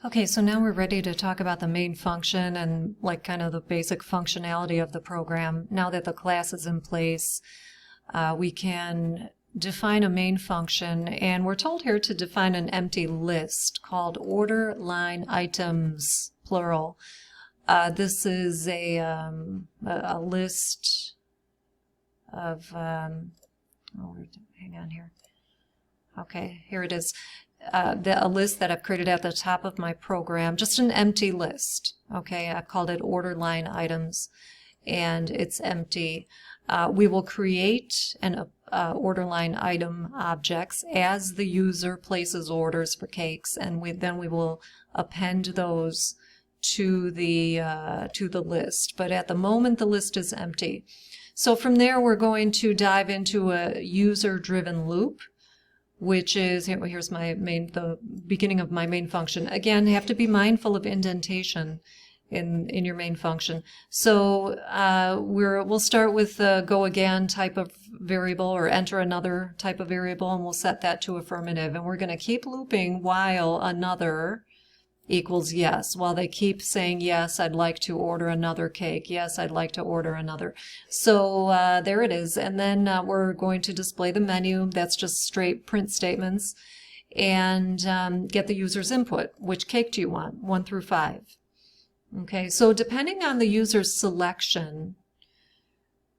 Okay, so now we're ready to talk about the main function and like kind of the basic functionality of the program. Now that the class is in place, we can define a main function, and we're told here to define an empty list called order line items, plural. This is a list of, hang on here. Okay, here it is. A list that I've created at the top of my program, just an empty list. Okay, I've called it order line items, and it's empty. We will create an order line item objects as the user places orders for cakes, and then we will append those to the list. But at the moment, the list is empty. So from there, we're going to dive into a user-driven loop, which is, here's the beginning of my main function. Again, you have to be mindful of indentation in your main function. So we'll start with the go again type of variable, or enter another type of variable, and we'll set that to affirmative. And we're going to keep looping while another equals yes, while they keep saying, yes, I'd like to order another cake. Yes, I'd like to order another. So there it is. And then we're going to display the menu. That's just straight print statements. And get the user's input. Which cake do you want? 1 through 5. Okay, so depending on the user's selection,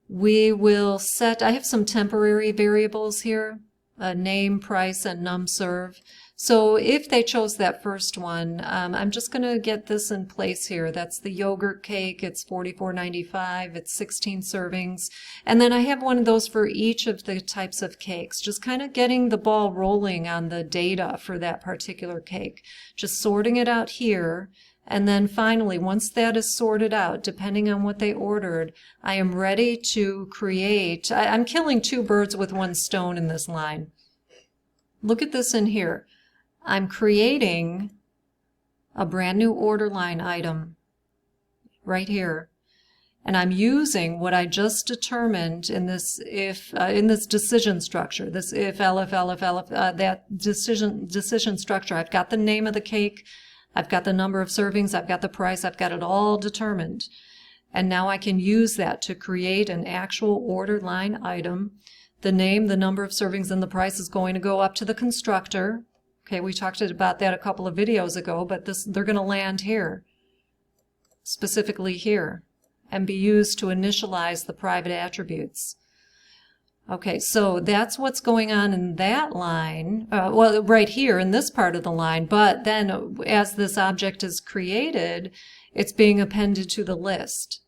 we will set, I have some temporary variables here, name, price, and num serve. So if they chose that first one, I'm just going to get this in place here. That's the yogurt cake. It's $44.95. It's 16 servings. And then I have one of those for each of the types of cakes, just kind of getting the ball rolling on the data for that particular cake. Just sorting it out here. And then finally, once that is sorted out, depending on what they ordered, I am ready to create. I'm killing 2 birds with 1 stone in this line. Look at this in here. I'm creating a brand new order line item right here, and I'm using what I just determined in this decision structure, this if, elif, that decision structure. I've got the name of the cake, I've got the number of servings, I've got the price, I've got it all determined, and now I can use that to create an actual order line item. The name, the number of servings, and the price is going to go up to the constructor. Okay, we talked about that a couple of videos ago, but they're going to land here, specifically here, and be used to initialize the private attributes. Okay, so that's what's going on in that line, well, right here in this part of the line, but then as this object is created, it's being appended to the list.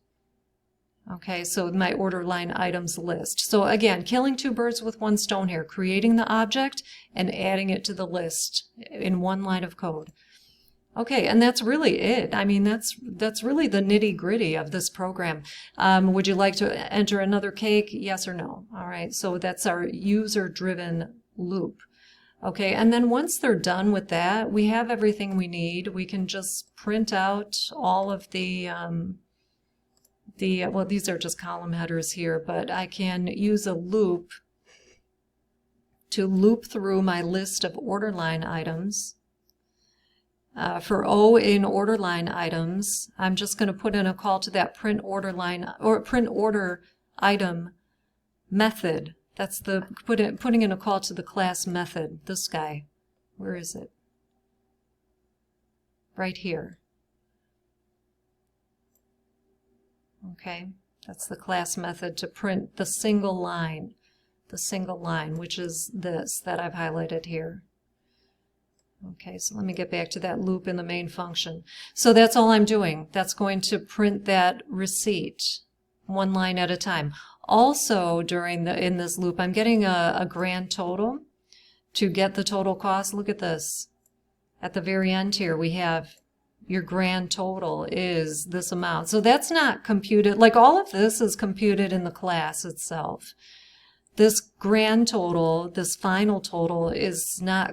Okay, so my order line items list. So again, killing 2 birds with 1 stone here, creating the object and adding it to the list in 1 line of code. Okay, and that's really it. I mean, that's really the nitty-gritty of this program. Would you like to enter another cake? Yes or no? All right, so that's our user-driven loop. Okay, and then once they're done with that, we have everything we need. We can just print out all of well, these are just column headers here, but I can use a loop to loop through my list of order line items. For O in order line items, I'm just going to put in a call to that print order line or print order item method. That's the putting in a call to the class method. This guy, where is it? Right here. Okay, that's the class method to print the single line, which is this that I've highlighted here. Okay, so let me get back to that loop in the main function. So that's all I'm doing. That's going to print that receipt 1 line at a time. Also, in this loop, I'm getting a grand total to get the total cost. Look at this. At the very end here, we have your grand total is this amount. So that's not computed, like all of this is computed in the class itself. This grand total, this final total, is not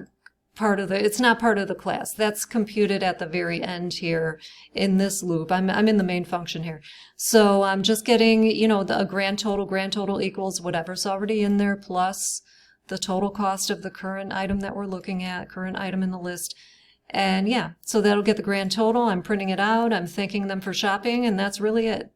part of the class. That's computed at the very end here in this loop. I'm in the main function here. So I'm just getting, a grand total equals whatever's already in there plus the total cost of the current item that we're looking at, current item in the list. And yeah, so that'll get the grand total. I'm printing it out. I'm thanking them for shopping, and that's really it.